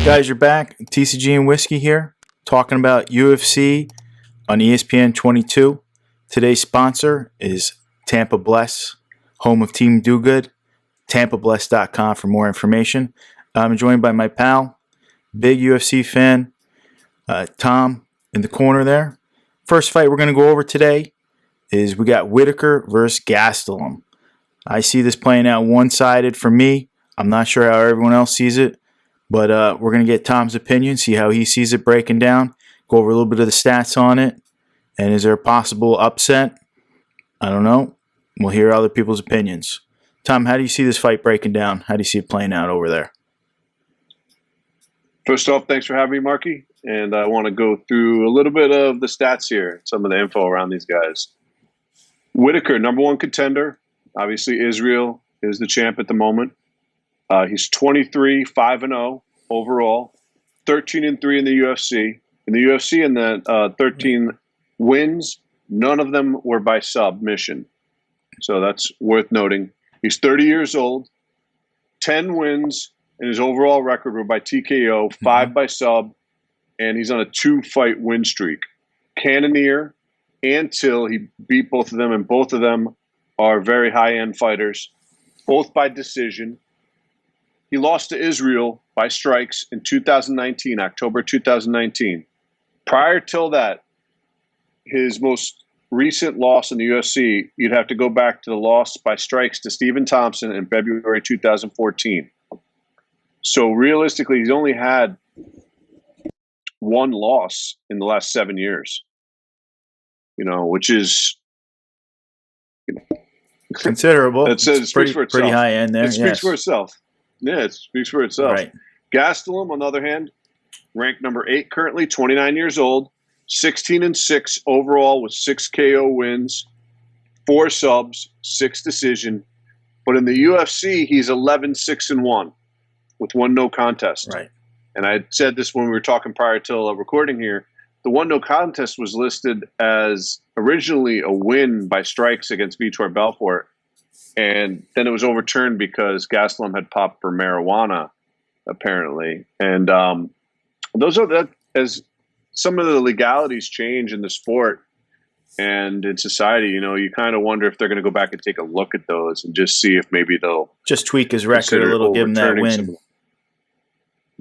Guys, you're back. TCG&Whiskey here, talking about UFC on ESPN 22. Today's sponsor is Tampa Bless, home of Team Do Good. TampaBless.com for more information. I'm joined by my pal, big UFC fan, Tom, in the corner there. First fight we're going to go over today is we got Whittaker versus Gastelum. I see this playing out one-sided for me. I'm not sure how everyone else sees it. But we're going to get Tom's opinion, see how he sees it breaking down, go over a little bit of the stats on it, and is there a possible upset? I don't know. We'll hear other people's opinions. Tom, how do you see this fight breaking down? How do you see it playing out over there? First off, thanks for having me, Marky. And I want to go through a little bit of the stats here, some of the info around these guys. Whittaker, number one contender. Obviously, Israel is the champ at the moment. He's 23, 5-0 overall, 13-3 in the UFC. In the UFC, in the 13 wins, none of them were by submission. So that's worth noting. He's 30 years old, 10 wins, and his overall record were by TKO, 5 by sub, and he's on a 2-fight win streak. Cannonier and Till, he beat both of them, and both of them are very high-end fighters, both by decision. He lost to Israel by strikes in 2019, October 2019. Prior till that, his most recent loss in the UFC, you'd have to go back to the loss by strikes to Stephen Thompson in February 2014. So realistically, he's only had one loss in the last 7 years, which is considerable. It speaks for itself. Pretty high end there. It speaks for itself. Yeah, it speaks for itself. Right. Gastelum, on the other hand, ranked number 8 currently, 29 years old, 16-6 overall with 6 KO wins, 4 subs, 6 decision. But in the UFC, he's 11-6-1 with 1 no contest. Right. And I said this when we were talking prior to recording here. The 1 no contest was listed as originally a win by strikes against Vitor Belfort. And then it was overturned because Gastelum had popped for marijuana, apparently. And those are that as some of the legalities change in the sport and in society. You kind of wonder if they're going to go back and take a look at those and just see if maybe they'll just tweak his record a little, give him that win.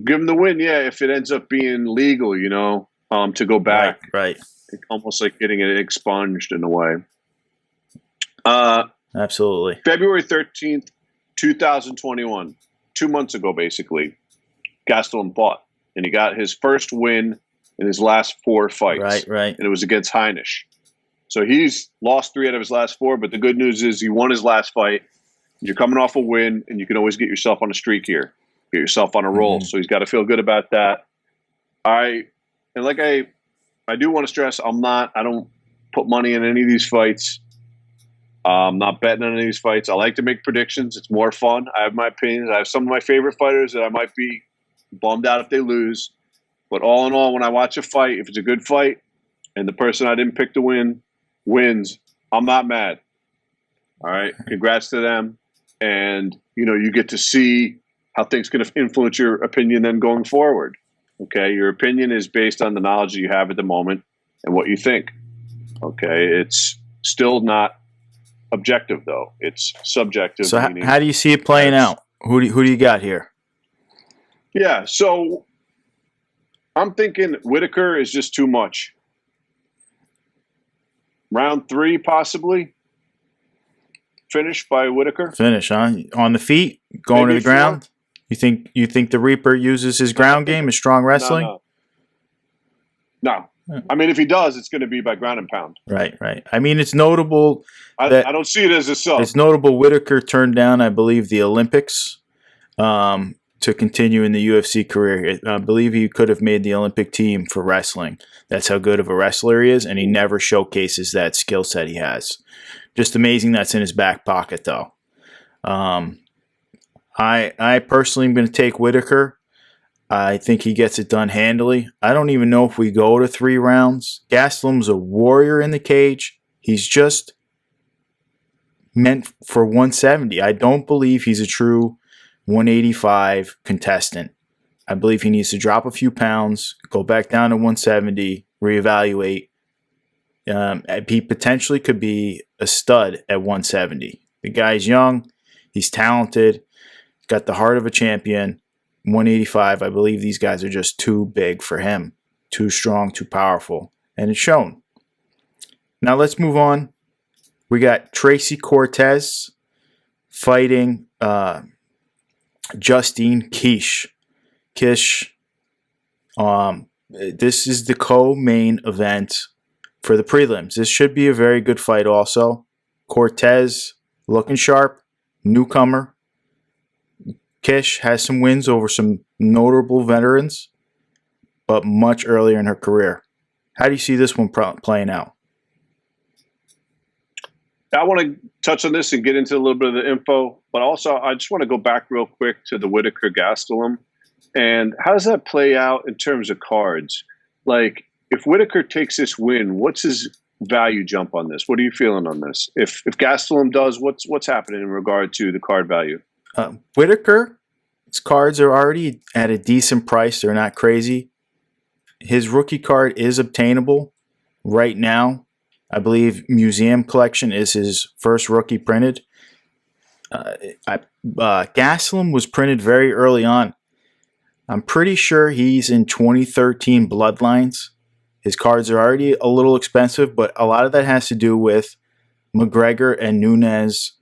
Give him the win, yeah. If it ends up being legal, to go back, right. Almost like getting it expunged in a way. Absolutely. February 13th, 2021, 2 months ago, basically, Gastelum fought, and he got his first win in his last 4 fights. Right. And it was against Heinisch. So he's lost 3 out of his last 4, but the good news is he won his last fight. You're coming off a win, and you can always get yourself on a streak here, get yourself on a roll. So he's got to feel good about that. I do want to stress, I don't put money in any of these fights. I'm not betting on any of these fights. I like to make predictions. It's more fun. I have my opinions. I have some of my favorite fighters that I might be bummed out if they lose. But all in all, when I watch a fight, if it's a good fight and the person I didn't pick to win wins, I'm not mad. All right? Congrats to them. And, you get to see how things can influence your opinion then going forward. Okay? Your opinion is based on the knowledge that you have at the moment and what you think. Okay? It's still not objective, though. It's subjective. So how do you see it playing out? Who do you got here? Yeah, so I'm thinking Whittaker is just too much. Round 3, possibly. Finish by Whittaker. Finish, huh? On the feet, going to the ground. You think the Reaper uses his ground game, his strong wrestling? No. I mean, if he does, it's going to be by ground and pound. Right. I mean, it's notable. I don't see it as a sub. It's notable Whittaker turned down, I believe, the Olympics to continue in the UFC career. I believe he could have made the Olympic team for wrestling. That's how good of a wrestler he is, and he never showcases that skill set he has. Just amazing that's in his back pocket, though. I personally am going to take Whittaker. I think he gets it done handily. I don't even know if we go to 3 rounds. Gastelum's a warrior in the cage. He's just meant for 170. I don't believe he's a true 185 contestant. I believe he needs to drop a few pounds, go back down to 170, reevaluate. He potentially could be a stud at 170. The guy's young. He's talented. Got the heart of a champion. 185, I believe these guys are just too big for him. Too strong, too powerful. And it's shown. Now let's move on. We got Tracy Cortez fighting Justine Kish. Kish. This is the co-main event for the prelims. This should be a very good fight also. Cortez looking sharp. Newcomer. Kish has some wins over some notable veterans, but much earlier in her career. How do you see this one playing out? I want to touch on this and get into a little bit of the info, but also I just want to go back real quick to the Whittaker Gastelum. And how does that play out in terms of cards? Like, if Whittaker takes this win, what's his value jump on this? What are you feeling on this? If Gastelum does, what's happening in regard to the card value? Whittaker, his cards are already at a decent price. They're not crazy. His rookie card is obtainable right now. I believe Museum Collection is his first rookie printed. Gastelum was printed very early on. I'm pretty sure he's in 2013 Bloodlines. His cards are already a little expensive, but a lot of that has to do with McGregor and Nunes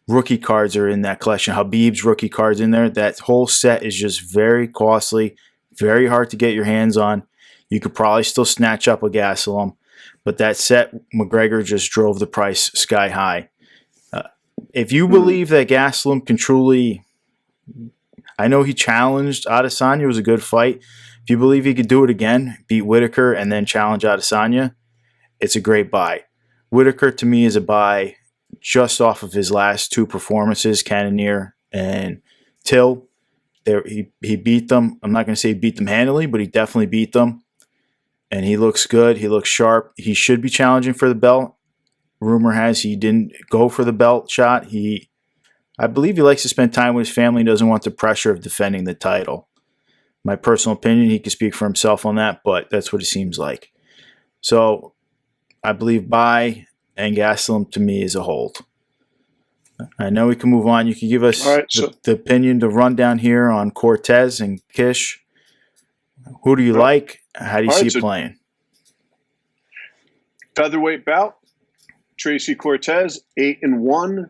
rookie cards are in that collection. Habib's rookie cards in there. That whole set is just very costly, very hard to get your hands on. You could probably still snatch up a Gastelum, but that set, McGregor just drove the price sky high. If you believe that Gastelum can truly, I know he challenged Adesanya, it was a good fight. If you believe he could do it again, beat Whittaker and then challenge Adesanya, it's a great buy. Whittaker to me is a buy just off of his last two performances, Cannonier and Till. He beat them. I'm not going to say he beat them handily, but he definitely beat them. And he looks good. He looks sharp. He should be challenging for the belt. Rumor has he didn't go for the belt shot. I believe he likes to spend time with his family. He doesn't want the pressure of defending the title. My personal opinion, he can speak for himself on that, but that's what it seems like. So I believe buy, and Gastelum to me is a hold. I know we can move on. You can give us the opinion, the rundown here on Cortez and Kish. Who do you like? How do you see it playing? Featherweight bout. Tracy Cortez, 8-1.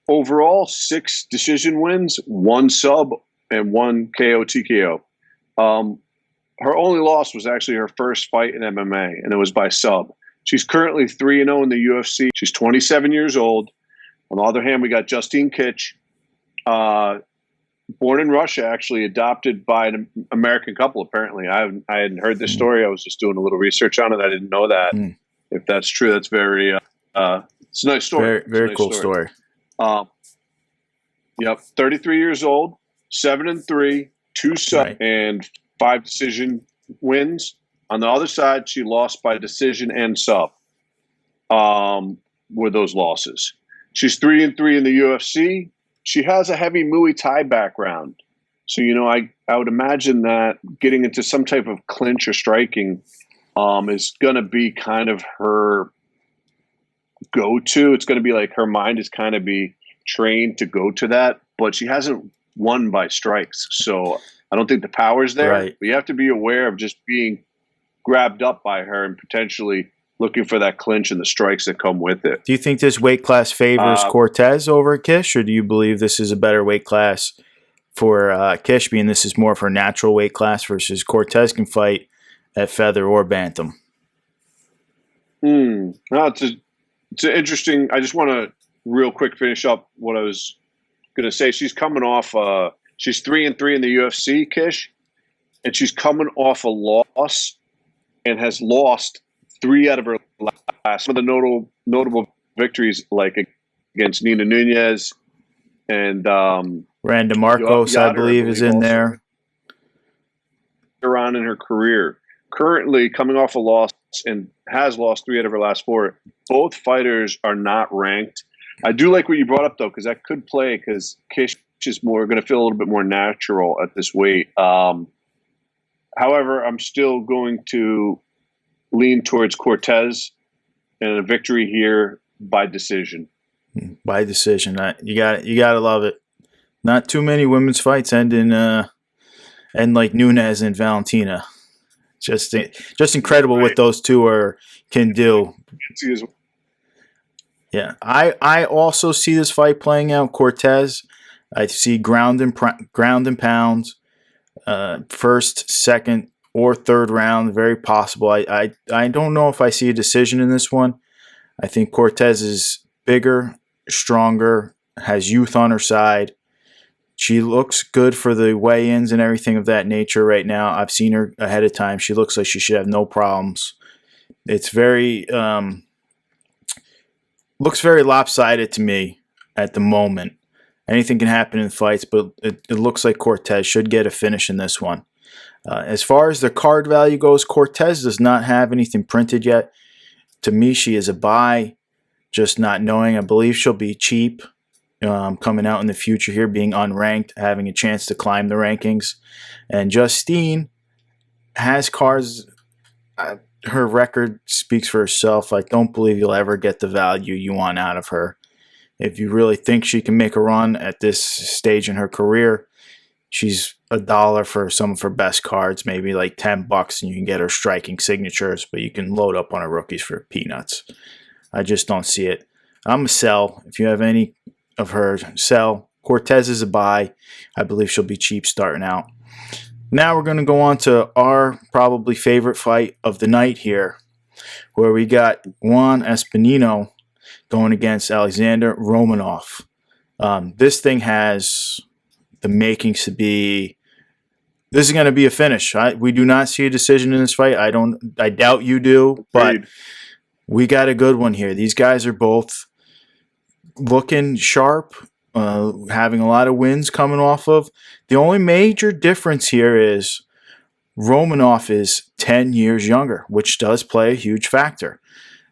Overall, 6 decision wins, 1 sub, and 1 KO TKO. Her only loss was actually her first fight in MMA, and it was by sub. She's currently 3-0 in the UFC. She's 27 years old. On the other hand, we got Justine Kish, born in Russia, actually adopted by an American couple, apparently. I hadn't heard this story. I was just doing a little research on it. I didn't know that. If that's true, that's very it's a nice story. Very cool story. Yep, 33 years old, 7-3, 2 sub, and 5 decision wins. On the other side, she lost by decision and sub. Were those losses? She's 3-3 in the UFC. She has a heavy Muay Thai background. So, I would imagine that getting into some type of clinch or striking is going to be kind of her go-to. It's going to be like her mind is kind of be trained to go to that, but she hasn't won by strikes. So I don't think the power's there. Right. But you have to be aware of just being grabbed up by her and potentially looking for that clinch and the strikes that come with it. Do you think this weight class favors Cortez over Kish, or do you believe this is a better weight class for Kish, being this is more of her natural weight class versus Cortez can fight at feather or bantam? No, it's an interesting. I just want to real quick finish up what I was going to say. She's coming off. She's 3-3 in the UFC, Kish, and she's coming off a loss and has lost 3 out of her last. Some of the notable victories, like against Nina Nunez and Randa Marcos, I believe, is in there. Around in her career, currently coming off a loss and has lost 3 out of her last 4. Both fighters are not ranked. I do like what you brought up, though, because that could play because Kish is going to feel a little bit more natural at this weight. However, I'm still going to lean towards Cortez and a victory here by decision. By decision. You got to love it. Not too many women's fights end like Nunes and Valentina. Just incredible what those two can do. Yeah, I also see this fight playing out. Cortez, I see ground and pounds, first, second, or third round, very possible. I don't know if I see a decision in this one. I think Cortez is bigger, stronger, has youth on her side. She looks good for the weigh-ins and everything of that nature right now. I've seen her ahead of time. She looks like she should have no problems. It's very looks very lopsided to me at the moment. Anything can happen in fights, but it looks like Cortez should get a finish in this one. As far as the card value goes, Cortez does not have anything printed yet. To me, she is a buy, just not knowing. I believe she'll be cheap coming out in the future here, being unranked, having a chance to climb the rankings. And Justine has cards. Her record speaks for herself. I don't believe you'll ever get the value you want out of her. If you really think she can make a run at this stage in her career, she's $1 for some of her best cards, maybe like $10, and you can get her striking signatures, but you can load up on her rookies for peanuts. I just don't see it. I'm a sell. If you have any of her, sell. Cortez is a buy. I believe she'll be cheap starting out. Now we're going to go on to our probably favorite fight of the night here, where we got Juan Espinoza going against Alexander Romanoff. This thing has the makings to be. This is going to be a finish. We do not see a decision in this fight. I doubt you do, but we got a good one here. These guys are both looking sharp, having a lot of wins coming off of. The only major difference here is Romanoff is 10 years younger, which does play a huge factor.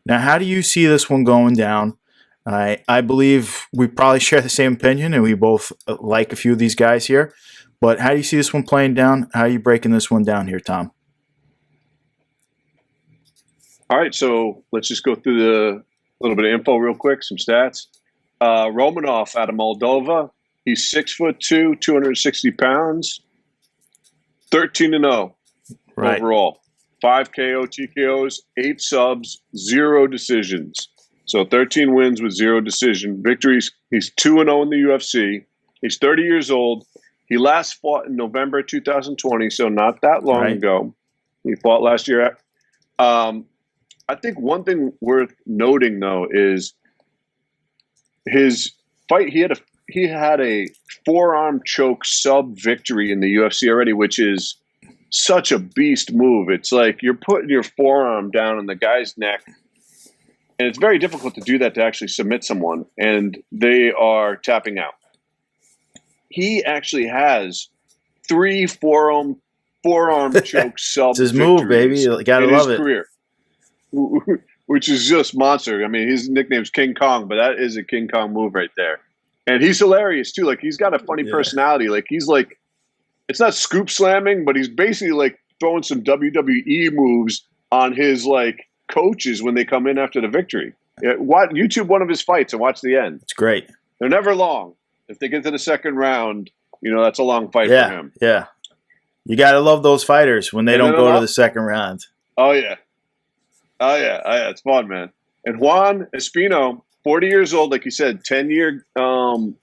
Now, how do you see this one going down? I believe we probably share the same opinion, and we both like a few of these guys here. But how do you see this one playing down? How are you breaking this one down here, Tom? All right, so let's just go through the little bit of info real quick, some stats. Romanoff out of Moldova. He's 6'2", 260 pounds, 13-0 overall. 5 KO, TKOs, 8 subs, 0 decisions. So 13 wins with 0 decision victories. He's 2-0 in the UFC. He's 30 years old. He last fought in November 2020, so not that long ago. He fought last year. I think one thing worth noting, though, is his fight. He had a forearm choke sub victory in the UFC already, which is such a beast move. It's like you're putting your forearm down on the guy's neck, and it's very difficult to do that, to actually submit someone, and they are tapping out. He actually has 3 forearm choke sub. It's his move, baby. You gotta love it. Career, which is just monster. I mean, his nickname's King Kong, but that is a King Kong move right there. And he's hilarious too. Like, he's got a funny personality. Like, he's like, it's not scoop slamming, but he's basically like throwing some WWE moves on his like coaches when they come in after the victory. YouTube one of his fights and watch the end. It's great. They're never long. If they get to the second round, that's a long fight for him. Yeah. You got to love those fighters when they don't go to the second round. Oh, yeah. It's fun, man. And Juan Espino, 40 years old, like you said, 10-year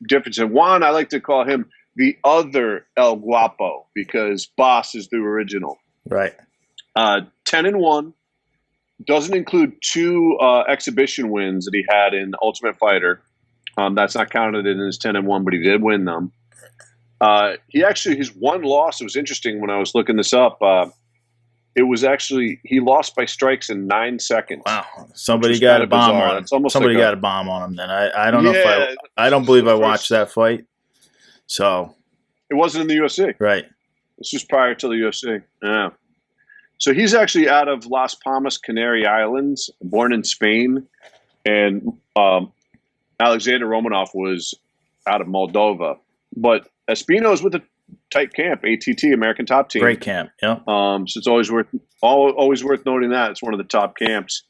difference. And Juan, I like to call him the other El Guapo, because Boss is the original. Right. 10-1. Doesn't include 2 exhibition wins that he had in Ultimate Fighter. That's not counted in his 10-1, but he did win them. His one loss, it was interesting when I was looking this up. It was actually, he lost by strikes in 9 seconds. Wow. Somebody got a bomb on him. Somebody got a bomb on him then. I don't know if I don't believe I watched that fight. So. It wasn't in the UFC. Right. This was prior to the UFC. Yeah. So he's actually out of Las Palmas, Canary Islands, born in Spain. And Alexander Romanoff was out of Moldova. But Espino's with a tight camp, ATT, American Top Team. Great camp. Yeah. So it's always worth noting that it's one of the top camps.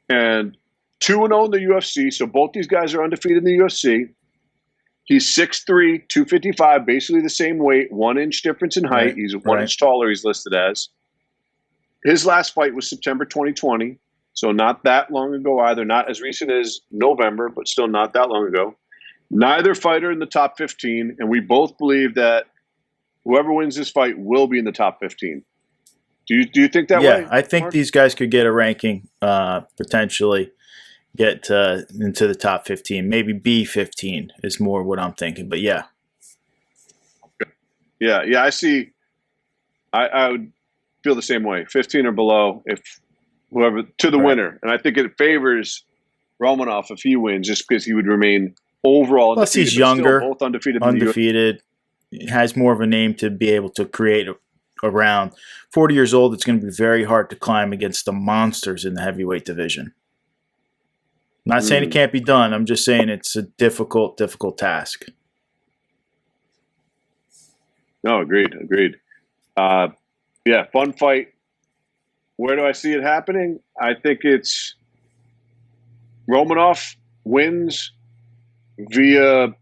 And 2-0 in the UFC. So both these guys are undefeated in the UFC. He's 6'3", 255, basically the same weight, 1 inch difference in height. Right, He's 1 inch taller, he's listed as. His last fight was September 2020, so not that long ago either. Not as recent as November, but still not that long ago. Neither fighter in the top 15, and we both believe that whoever wins this fight will be in the top 15. Do you think that way? Yeah, I think Mark? these guys could get a ranking, potentially get into the top 15. Maybe B15 is more what I'm thinking, but yeah. Yeah, I see. I would feel the same way. 15 or below, if whoever to the winner, and I think it favors Romanoff if he wins, just because he would remain overall. Plus, he's younger, both undefeated. Has more of a name to be able to create around. 40 years old, it's going to be very hard to climb against the monsters in the heavyweight division. I'm not saying it can't be done. I'm just saying it's a difficult task. No, agreed. Yeah, fun fight. Where do I see it happening? I think it's Romanoff wins via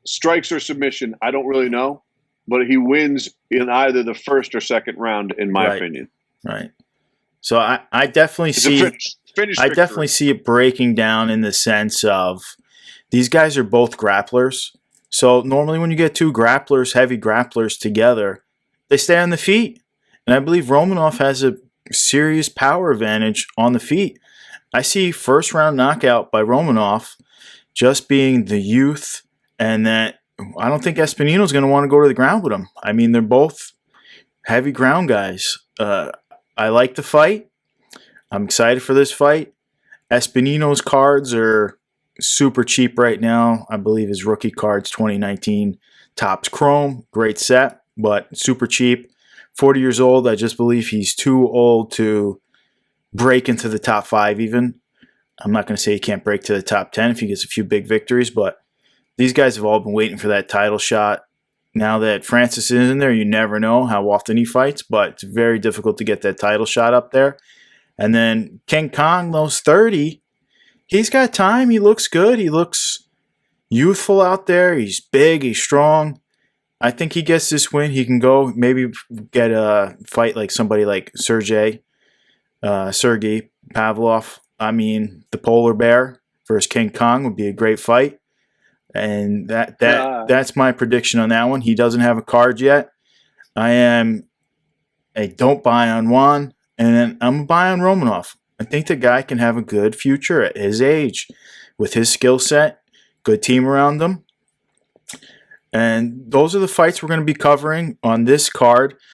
strikes or submission. I don't really know, but he wins in either the first or second round, in my opinion. Right. So I definitely see it breaking down in the sense of these guys are both grapplers. So normally when you get two grapplers, heavy grapplers together, they stay on the feet. And I believe Romanoff has a serious power advantage on the feet. I see first round knockout by Romanoff just being the youth, and that I don't think Espinoza is going to want to go to the ground with him. I mean, they're both heavy ground guys. I like the fight. I'm excited for this fight. Espinoza's cards are super cheap right now. I believe his rookie cards 2019 Topps Chrome, great set, but super cheap. 40 years old. I just believe he's too old to break into the top 5 even. I'm not going to say he can't break to the top 10 if he gets a few big victories, but these guys have all been waiting for that title shot. Now that Francis is in there, you never know how often he fights, but it's very difficult to get that title shot up there. And then King Kong, those 30, he's got time. He looks good. He looks youthful out there. He's big. He's strong. I think he gets this win. He can go maybe get a fight like somebody like Sergey Pavlov. I mean, the polar bear versus King Kong would be a great fight. And that's my prediction on that one. He doesn't have a card yet. I am a don't buy on Juan, and then I'm a buy on Romanoff. I think the guy can have a good future at his age with his skill set, good team around him. And those are the fights we're going to be covering on this card.